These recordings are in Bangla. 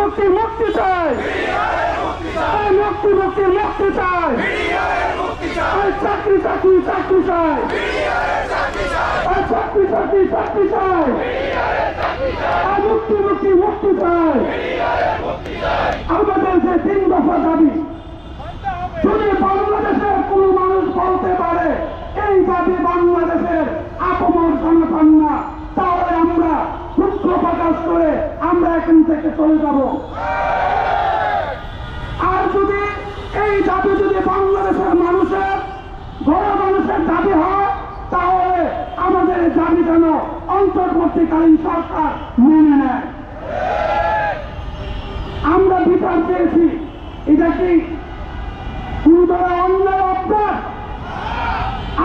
মুক্তি মুক্তি চাই, মুক্তি মুক্তি মুক্তি চাই, চাকরি চাকরি চাকরি চাই, চাকরি চাকরি চাকরি চাই, মুক্তি মুক্তি মুক্তি চাই। আমাদের যে 3 দফা দাবি যদি বাংলাদেশের কোন মানুষ বলতে পারে এই দাবি বাংলাদেশের আপমর জনগণ না, তাহলে আমরা দুঃখ প্রকাশ করে আমরা এখান থেকে চলে যাব। আর যদি এই দাবি যদি বাংলাদেশের মানুষের বড় মানুষের দাবি হয়, তাহলে আমাদের দাবি যেন অন্তর্বর্তীকালীন সরকার মেনে নেয়। আমরা বিচার চেয়েছি, এটা কি গুরুতর অন্যায় অপরাধ?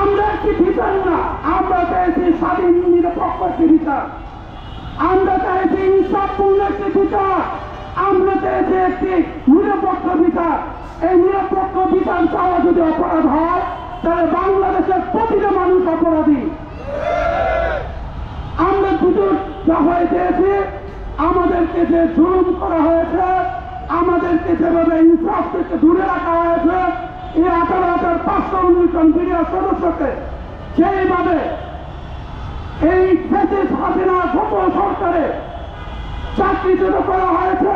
আমরা একটি বিচার না, আমরা চাইছি স্বাধীন নিরপেক্ষ একটি বিচার, আমরা চাইছি ইনসাফপূর্ণ একটি বিচার, আমরা চাইছি একটি নিরপেক্ষ বিচার। এই নিরপেক্ষ বিচার চাওয়া যদি অপরাধ হয়, তাহলে বাংলাদেশের প্রতিটা মানুষ অপরাধী। আমরা দুটো দফায় চেয়েছি, আমাদেরকে যে জুলুম করা হয়েছে, আমাদেরকে যেভাবে ইনসাফ থেকে দূরে রাখা হয়েছে, এই 18,519 জন বিডিআর সদস্যকে সেইভাবে এই ফ্যাসিস্ট হাসিনা গোপন সরকারে চাকরিচ্যুত করা হয়েছে,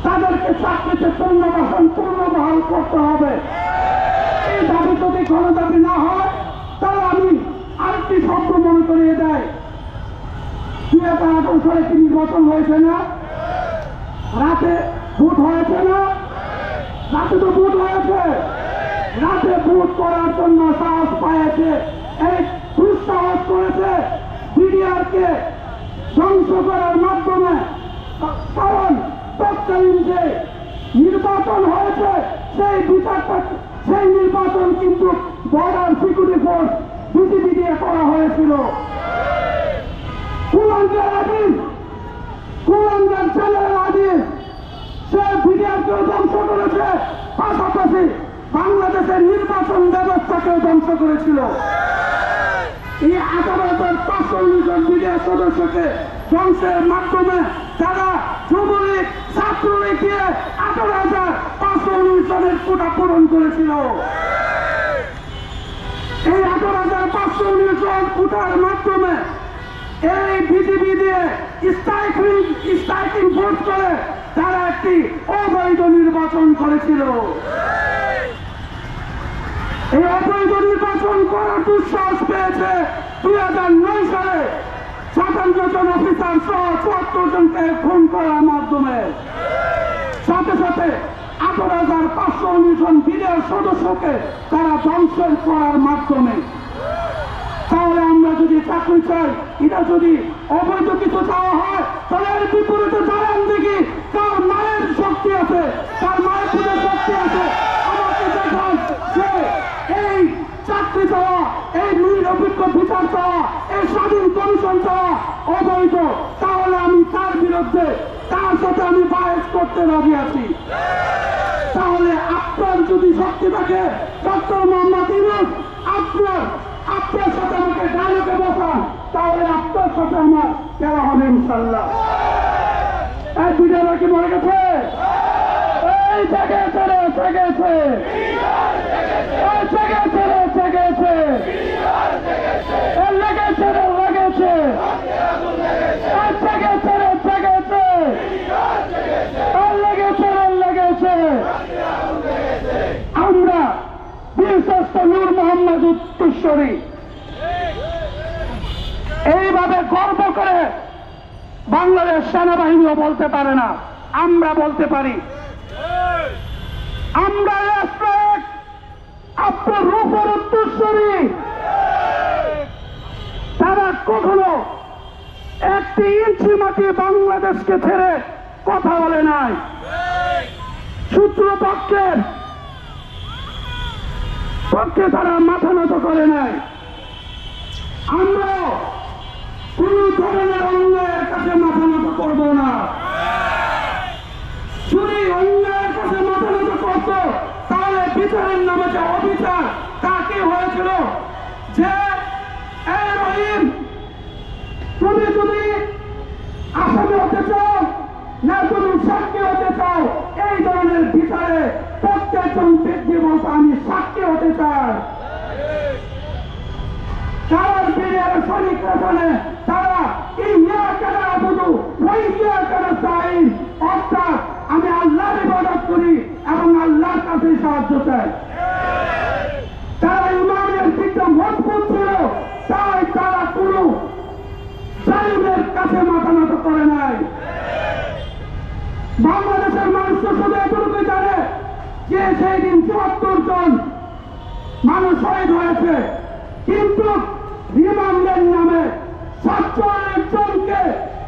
তাদেরকে চাকরিতে পুনর্বহাল করতে হবে। এই দাবি যদি গণদাবি না হয়, তাহলে আমি আরেকটি শব্দ মনে করিয়ে দেয়, 2018 সালে কি নির্বাচন হয়েছে না? রাতে ভোট হয়েছে না? রাতে তো ভোট হয়েছে। রাতে ভোট করার জন্য সাহস পাইছে, এই দুঃসাহস করেছে বিডিআরকে ধ্বংস করার মাধ্যমে। কারণ তৎকালীন যে নির্বাচন হয়েছে, সেই বিচারটা সেই নির্বাচন কিন্তু বর্ডার সিকিউরিটি ফোর্স বিজিবি দিয়ে করা হয়েছিল। কুলাঙ্গার আদিল, কুলাঙ্গার ছেলের আদিল, সে বিডিআরকেও ধ্বংস করেছে, পাশাপাশি বাংলাদেশের নির্বাচন ব্যবস্থাকেও ধ্বংস করেছিল। এই 18,519 জন বিডিআর সদস্যকে ধ্বংসের মাধ্যমে তারা যুবলীগ ছাত্রলীগ দিয়ে 18,519 জনের কোটা পূরণ করেছিল। এই 18,519 জন কোটার মাধ্যমে এই বিজিবি দিয়ে স্ট্রাইকিং ভোট করে তারা একটি অবৈধ নির্বাচন করেছিল। এই অবৈধ নির্বাচন করার দুঃসাহস পেয়েছে 2009 সালে 57 জন অফিসার সহ 74 জনকে খুন করার মাধ্যমে, সাথে সাথে 18,519 জন বিডিআর সদস্যকে তারা ধ্বংস করার মাধ্যমে। তাহলে আমরা যদি চাকরি চাই, এটা যদি অবৈধ কিছু চাওয়া হয়, তাহলে এর বিপরীতে দাঁড়ান দেখি তার মায়ের শক্তি আছে, তার মায়ের পুজোর শক্তি আছে। আমাকে দেখান যে এই চাকরি চাওয়া, এই নিরপেক্ষ বিচার চাওয়া, এই স্বাধীন কমিশন চাওয়া অবৈধ, তাহলে আমি তার বিরুদ্ধে, তার সাথে আমি বাহেস করতে রাজি আছি। তাহলে আপনার যদি শক্তি থাকে, ডক্টর মোহাম্মদ ইউনূস, আপনার সাথে আমাকে ডায়লগে বসান, তাহলে আপনার সাথে আমার খেলা হবে ইনশাল্লাহ। এই বিডিআর কি মরে গেছে? এই জেগেছে রে, জেগেছে, এই জেগেছে রে, জেগেছে, লেগেছে রে, লেগেছে, এই জেগেছে রে, জেগেছে, লেগেছে রে, লেগেছে। আমরা বীরশ্রেষ্ঠ নূর মোহাম্মদ উত্তরসূরি এইভাবে গর্ব করে বাংলাদেশ সেনাবাহিনীও বলতে পারে না, আমরা বলতে পারি। আমরা আপনার রূপের উত্তরসূরি। তারা কখনো 1 ইঞ্চি মাটি বাংলাদেশকে ছেড়ে কথা বলে নাই। শত্রুপক্ষের পক্ষে তারা মাথা নত করে নাই। আমরা কোন ধরনের অন্যায়ের কাছে মাথা নত করব না। যদি অন্যায়ের কাছে মাথা নত করত, তাহলে বিচারের নামে যে অবিচার তা কি হয়েছিল, যে এই রহিম তুমি যদি আসামি হতে চাও, না তুমি একজন ব্যক্তি বলতে আমি সাক্ষী হতে চাই। যারা বীরের শরীর জানে তারা অর্থাৎ আমি আল্লাহর ইবাদত করি এবং আল্লাহর কাছে সাহায্য চাই। তারা ইমানের দিকটা মজবুত ছিল, তাই তারা কোন জালিমের কাছে মাথা নত করে নাই। বাংলাদেশের মানুষ তো শুধু এতটুকু জানে যে সেই দিন ৭৪ জন মানুষ শহীদ হয়েছে, কিন্তু রিমান্ডের নামে ৪৭ জনকে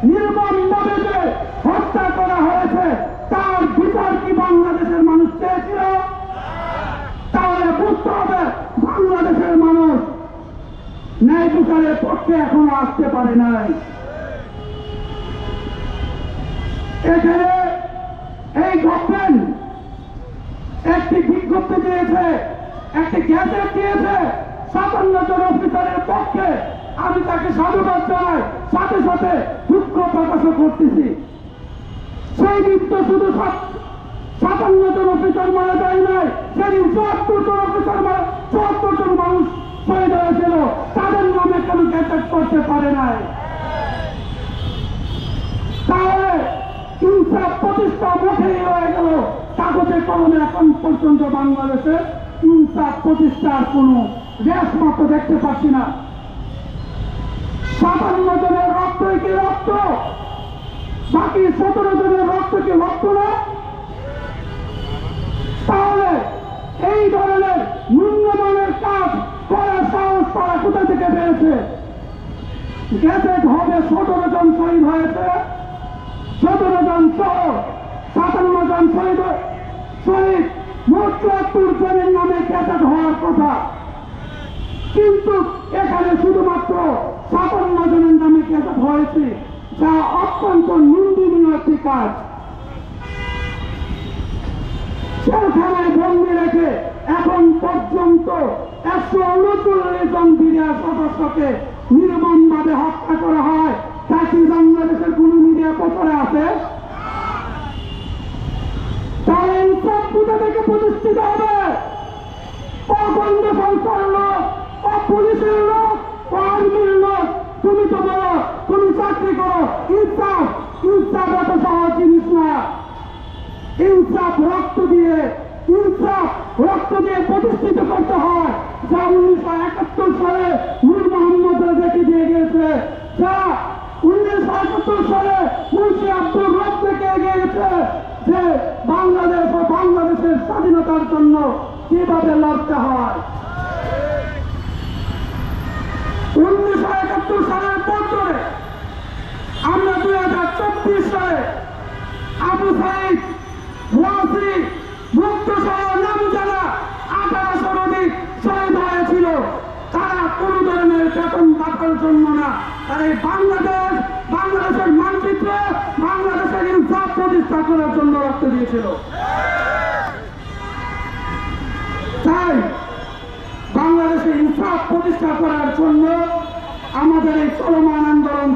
নির্মমভাবে যে হত্যা করা হয়েছে তার বিচার কি বাংলাদেশের মানুষ চেয়েছিল? তাহলে বুঝতে হবে বাংলাদেশের মানুষ ন্যায় বিচারের পক্ষে এখনো আসতে পারে নাই। এখানে এই গভর্নমেন্ট একটি বিজ্ঞপ্তি দিয়েছে, একটি গ্যাজেট দিয়েছে ৫৭ জন অফিসারের পক্ষে। আমি তাকে সাধুবাদ জানাই, সাথে সাথে দুঃখ প্রকাশ করতেছি। সেই দিন তো শুধু ৫৭ জন অফিসার মারা যায় নাই, সেদিন ৭৪ জন অফিসার ৭৪ জন মানুষ শহীদ হয়েছিল, তাদের নামে কেন গ্যাজেট করতে পারে নাই? তাহলে ইনসাফ প্রতিষ্ঠা মুখেই হয়ে গেল, কাগজে কলমে এখন পর্যন্ত বাংলাদেশে ইনসাফ প্রতিষ্ঠার কোন রেশ মাত্র দেখতে পাচ্ছি না। ৫৭ জনের রক্তই কি রক্ত? বাকি ১৭ জনের রক্ত কি রক্ত না? তাহলে এই ধরনের নিম্নমানের কাজ করার সাহস তারা কোথা থেকে পেয়েছে? গ্যাজেট হবে ১৭ জন শহীদ হয়েছে, ১৭ জন সহ ৫৭ জন শহীদ মোট ৭৪ জনের নামে গ্যাজেট হওয়ার কথা, কিন্তু এখানে শুধুমাত্র ৫৭ জনের নামে গ্যাজেট হয়েছে, যা অত্যন্ত নিন্দনীয় একটি কাজ। সেখানে বন্দী রেখে এখন পর্যন্ত ১৩৯ জন বিডিআর সদস্যকে নির্মমভাবে হত্যা করা হয়। তা কি বাংলাদেশের কোন মিডিয়া প্রচারে আছে? তাহলে ইনসাফ কোথা থেকে প্রতিষ্ঠিত হবে? অবৈধ সংস্থার লোক, পুলিশের লোক, আর্মির লোক, তুমি তো বলো তুমি চাকরি করো। ইনসাফ এত সহজ জিনিস না। ইনসাফ রক্ত দিয়ে প্রতিষ্ঠিত করতে হয়, যা ১৯৭১ সালে নূর মোহাম্মদ রেজাকে দিয়ে গিয়েছে, যা ১৯৭১ সালে মুন্সি আব্দুর রব থেকে এগিয়ে গেছে, যে বাংলাদেশ ও বাংলাদেশের স্বাধীনতার জন্য কিভাবে লড়তে হয়। ১৯৭১ সালের পর ধরে আমরা ২০২৪ সালে আবু সাইদ, ওয়াসি, মুক্ত সহ নাম জানা ১৮০০ অধিক শহীদ হয়েছিল। তারা কোন ধরনের বেতন ভাতার জন্য না, তারা বাংলাদেশের মানচিত্র, বাংলাদেশের ইনসাফ প্রতিষ্ঠা করার জন্য রক্ত দিয়েছিল। তাই বাংলাদেশের ইনসাফ প্রতিষ্ঠা করার জন্য আমাদের এই চলমান আন্দোলন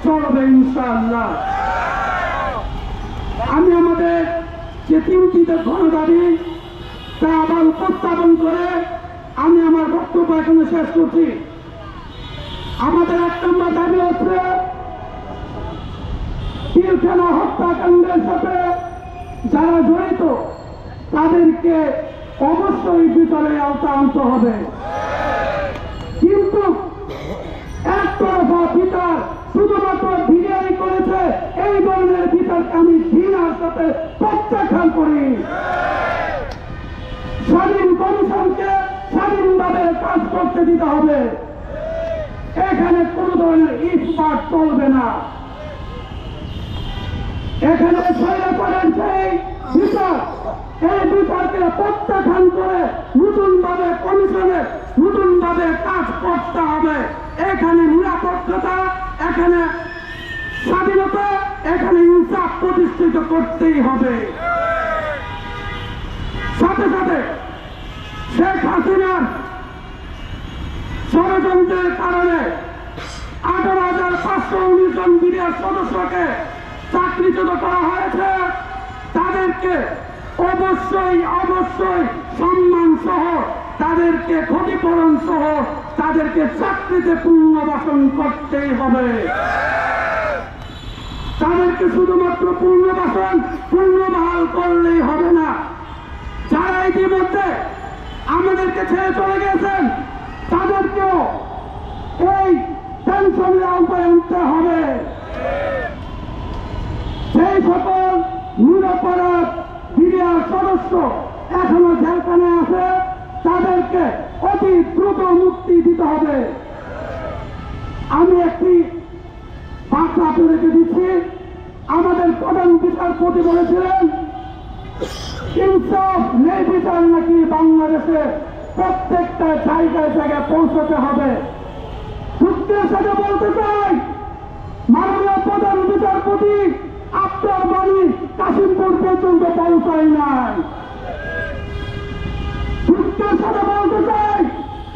চলবে ইনশাআল্লাহ। আমি আমাদের যে ৩টি গণদাবি তা আবার উপস্থাপন করে আমি আমার বক্তব্য এখানে শেষ করছি। আমাদের ১ নম্বর দাবি হচ্ছে পিলখানা হত্যাকাণ্ডের সাথে যারা জড়িত তাদেরকে অবশ্যই বিচারের আওতায় আনতে হবে, কিন্তু একতরফা বিচার শুধুমাত্র বিরিয়ানি করেছে, এই ধরনের বিচারকে আমি ঘৃণার সাথে প্রত্যাখ্যান করি। স্বাধীন কমিশনকে স্বাধীনভাবে কাজ করতে দিতে হবে, এখানে কোন ধরনের ইস্পাত চলবে না। এখানে স্বৈরাচারের সেই বিচার, এই বিচারকে প্রত্যাখ্যান করে নতুনভাবে কমিশনে নতুনভাবে কাজ করতে হবে। এখানে নিরাপত্তা, এখানে স্বাধীনতা, এখানে ইনসাফ প্রতিষ্ঠিত করতেই হবে। সাথে সাথে শেখ হাসিনার ষড়যন্ত্রের কারণে ১৮৫১৯ জন বিডিআর সদস্যকে চাকরিচ্যুত করা হয়েছে, তাদেরকে অবশ্যই অবশ্যই সম্মান সহ তাদেরকে ক্ষতিপূরণ সহ তাদেরকে চাকরিতে পুনর্বাসন করতেই হবে। তাদেরকে শুধুমাত্র পুনর্বহাল করলেই হবে না, যারা ইতিমধ্যে আমাদেরকে ছেড়ে চলে গেছেন তাদেরকেও এই পেনশনের আওতায় আনতে হবে। সেই সকল নিরপরাধ বিডিআর সদস্য এখনো জেলখানায় আছে, তাদেরকে অতি দ্রুত মুক্তি দিতে হবে। আমি একটি বার্তা আপনাদেরকে দিচ্ছি। আমাদের প্রধান বিচারপতি বলেছিলেন ইনসাফ নেই বিচার নাকি বাংলাদেশে প্রত্যেকটা জায়গায় জায়গায় পৌঁছতে হবে। দুঃখের সাথে বলতে চাই, মাননীয় প্রধান বিচারপতি আপনার বাড়ি কাশিমপুর পর্যন্ত পৌঁছায় নাই। দুঃখের সাথে বলতে চাই,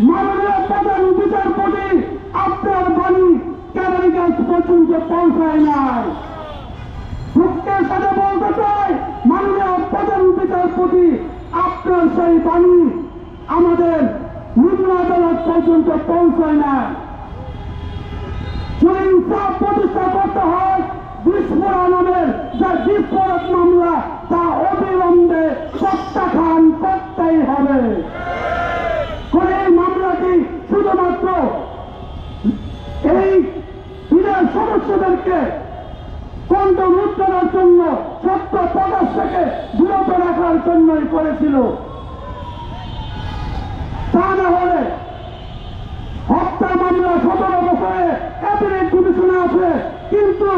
মাননীয় প্রধান বিচারপতি আপনার বাড়ি কেরানীগঞ্জ পর্যন্ত পৌঁছায় নাই। দুঃখের সাথে বলতে চাই, মাননীয় প্রধান বিচারপতি আপনার সেই বাণী আমাদের নিম্ন আদালত পর্যন্ত পৌঁছায় না। যদি ইনসাফ প্রতিষ্ঠা করতে হয়, বিস্ফোরণ নামের যে বিস্ফোরক মামলা তা অবিলম্বে প্রত্যাখ্যান করতেই হবে। এই মামলাটি শুধুমাত্র এই বিধান সদস্যদেরকে কণ্ঠ রোধ করার জন্য, সত্য প্রকাশ থেকে বিরত রাখার জন্যই করেছিল। তা না হলে হত্যা মামলা 17 বছরে অ্যাপিলেট ডিভিশনে আছে, কিন্তু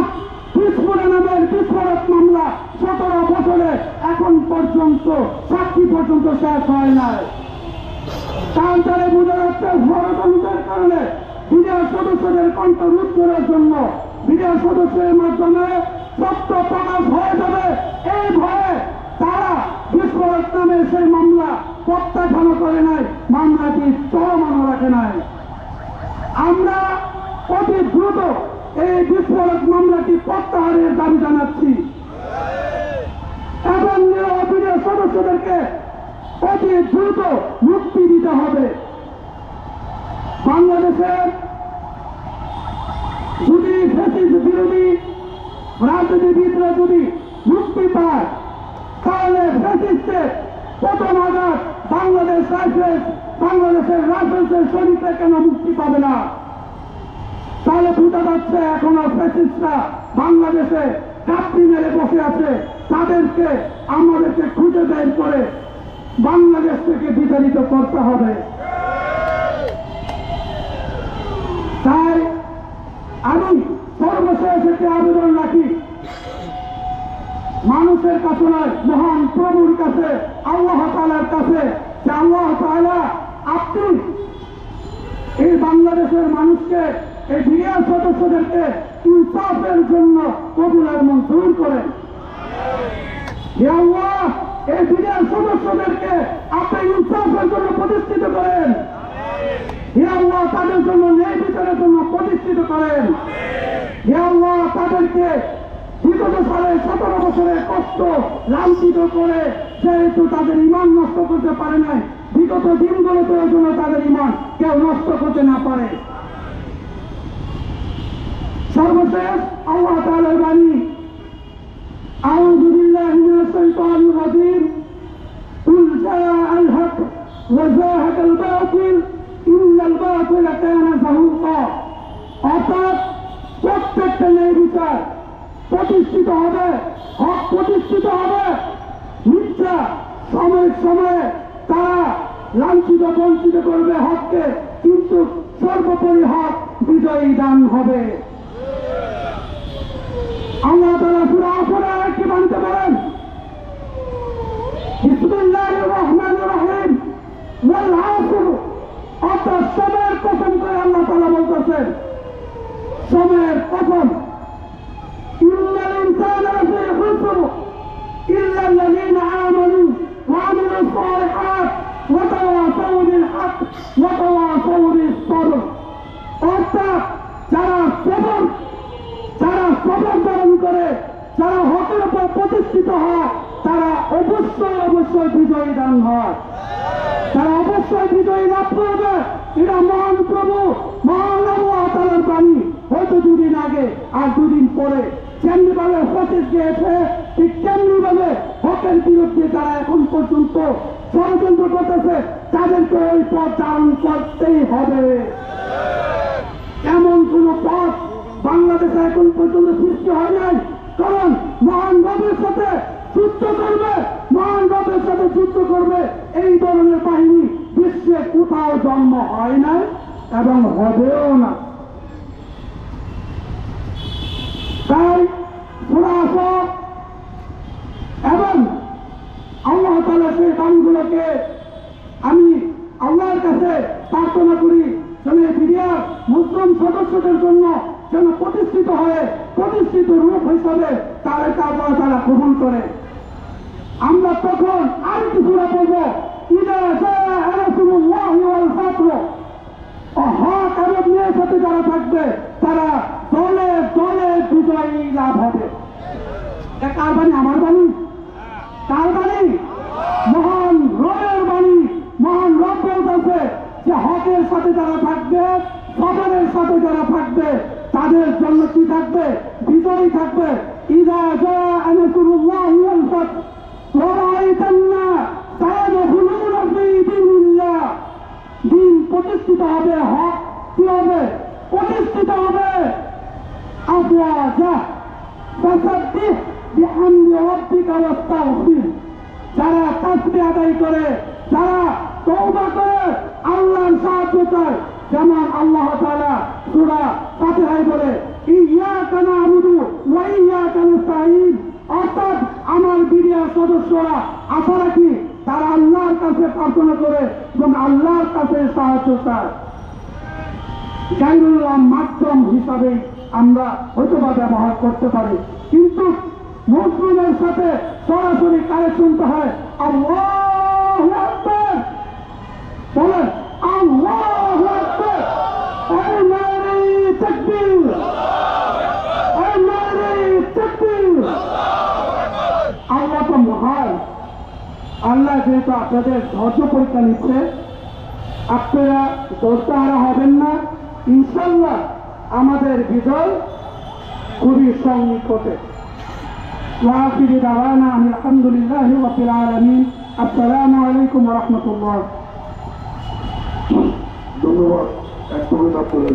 বিস্ফোরণ নামের বিস্ফোরক মামলা 17 বছরে এখন পর্যন্ত সাক্ষী পর্যন্ত শেষ হয় নাই। তাহলে বোঝা যাচ্ছে ষড়যন্ত্রের কারণে বিডিআর সদস্যদের কণ্ঠ রোধ করার জন্য বিডিআর সদস্যের মাধ্যমে সত্য প্রকাশ হয়ে যাবে এই ভয়ে তারা বিস্ফোরক নামের সেই মামলা প্রত্যাখ্যান করে নাই, মামলাটি চলমানও রাখে নাই। আমরা অতি দ্রুত এই বিস্ফোরক মামলাটি প্রত্যাহারের দাবি জানাচ্ছি এবং বিডিআর সদস্যদেরকে অতি দ্রুত মুক্তি দিতে হবে। বাংলাদেশের যদি ফ্যাসিস্ট বিরোধী রাজনীতিবিদরা যদি মুক্তি পায়, তাহলে ফ্যাসিস্টের প্রথম আঘাত বাংলাদেশের রাইফেলসের শরীরে কেন মুক্তি পাবে না? তাহলে বোঝা যাচ্ছে এখনো ফ্যাসিস্টরা বাংলাদেশে কাপড়ি মেরে বসে আছে। তাদেরকে আমাদেরকে খুঁজে বের করে বাংলাদেশ থেকে বিতাড়িত করতে হবে। তাই আমি সর্বশেষ একটি আবেদন রাখি, মানুষের কাছে নয়, মহান প্রভুর কাছে, আল্লাহ তাআলার কাছে, যে আল্লাহ তাআলা আপনি এই বাংলাদেশের মানুষকে, এই বিডিআর সদস্যদেরকে ইনসাফের জন্য কবুলের মঞ্জুর করেন। হে আল্লাহ, এই বিডিআর সদস্যদেরকে আপনি ইনসাফের জন্য প্রতিষ্ঠিত করেন। হে আল্লাহ, তাদের জন্য ন্যায় বিচারের জন্য প্রতিষ্ঠিত করেন। হে আল্লাহ, তাদেরকে বিগত সালে 17 বছরের কষ্ট লাঞ্ছিত করে যেহেতু তাদের ঈমান নষ্ট করতে পারে নাই, বিগত দিনগুলোতে যেন তাদের ঈমান কেউ নষ্ট করতে না পারে। সর্বশেষ আল্লাহ তাআলার বাণী, আউযু বিল্লাহি মিনাশ শাইতানির রাজীম, কুল জাআল হক ওয়া যাহাকাল বাতিল ইন্নাল বাতিলা কানা যাহুকা। অর্থাৎ প্রত্যেকটা ন্যায় বিচার প্রতিষ্ঠিত হবে, হক প্রতিষ্ঠিত হবে। মিথ্যা সময়ের সময়ে তারা লাঞ্ছিত বঞ্চিত করবে হককে, কিন্তু সর্বোপরি হক বিজয়ী দান হবে। আল্লাহ তাআলা সূরা আসরে আরেকটি বাণীতে বলেন, বিসমিল্লাহির রহমানির রহিম, ওয়াল আসর। অর্থাৎ সময়ের কসম করে আল্লাহ তাআলা বলতেছেন, সময়ের কসম, ইন্নাল ইনসানা লাফী খুসর ইল্লা আল্লাযীনা আমানু ওয়া আমিলুস সালিহাত ওয়া তাওয়াসাউ বিল হক ওয়া তাওয়াসাউ বিস সবর। অর্থাৎ যারা সবর ধারণ করে প্রতিষ্ঠিত হয় তারা অবশ্যই বিজয়ী দান হয়, তারা অবশ্যই বিজয়ী লাভ করবে। এটা মহান প্রভু মহান আল্লাহ তাআলার বাণী। হয়তো দুদিন আগে আর দুদিন পরে যেমনি ভাবে ফসিস গিয়েছে, ঠিক তেমনি ভাবে হকের বিরুদ্ধে যারা এখন পর্যন্ত ষড়যন্ত্র করতেছে তাদেরকে ওই পথ ধারণ করতেই হবে। এমন কোন পথ বাংলাদেশে এখন পর্যন্ত সৃষ্টি হয় নাই। কারণ মহান রবের সাথে যুদ্ধ করবে, মহান রবের সাথে যুদ্ধ করবে এই ধরনের বাহিনী বিশ্বে কোথাও জন্ম হয় নাই এবং হবেও না। তাই সূরা আসাদ এবং আল্লাহ তাআলা সেই বাণীগুলোকে আমি আল্লাহর কাছে প্রার্থনা করি যেন মিডিয়ার মুসলিম সদস্যদের জন্য যেন প্রতিষ্ঠিত রূপ হিসাবে তাদেরকে আল্লাহ তাআলা কবুল করে। আমরা তখন আরেকটি সূরা পড়ব, ইযা জাআ নাসরুল্লাহি ওয়াল ফাতহ। হক এবং ন্যায়ের সাথে যারা থাকবে তারা দলে দলে বিজয়ী লাভ হবে। এটা কার বাণী? আমার বাণী? কার বাণী? মহান রবের বাণী। মহান রব বলতেছে যে হকের সাথে যারা থাকবে, সবরের সাথে যারা থাকবে তাদের জন্য কি থাকবে? বিজয়ী থাকবে। ইযা জাআ নাসরুল্লাহি ওয়াল ফাতহ ওয়া রাআইতান নাস ইয়াদখুলুনা ফী দীনিল্লাহ। দিন প্রতিষ্ঠিত হবে, হক কি হবে? প্রতিষ্ঠিত হবে। আফওয়াজা ফাসাব্বিহ বিহামদি রাব্বিকা ওয়াস্তাগফির। যারা তাসবিহ আদায় করে, যারা তওবা করে, আল্লাহর সাহায্য চায়, যেমন আল্লাহ তাআলা সূরা ফাতিহায় বলে ইয়্যাকা না'বুদু ওয়া ইয়্যাকা নাস্তাঈন। অর্থাৎ আমার বিরিয়ার সদস্যরা আশা রাখি তারা আল্লাহর কাছে প্রার্থনা করে এবং আল্লাহর কাছে সাহায্য চায়। গায়রুল্লাহ মাধ্যম হিসাবে আমরা হয়তোবা ব্যবহার করতে পারি, কিন্তু মুসলিমের সাথে সরাসরি কারে শুনতে হয়? আল্লাহু আকবার। বলেন আল্লাহু আকবার। এই নারে তাকবীর, এই নারে তাকবীর। আল্লাহ তো মহান। আল্লাহ যেহেতু আপনাদের ধৈর্য পরীক্ষা নিচ্ছে, আপনারা দোষাহারা হবেন না। ইনশাআল্লাহ আমাদের বিজয় খুবই সন্নিকটে। ওয়াখির দাওয়ানা আলহামদুলিল্লাহি রাব্বিল আলামিন। আসসালামু আলাইকুম ওয়া রাহমাতুল্লাহ। ধন্যবাদ।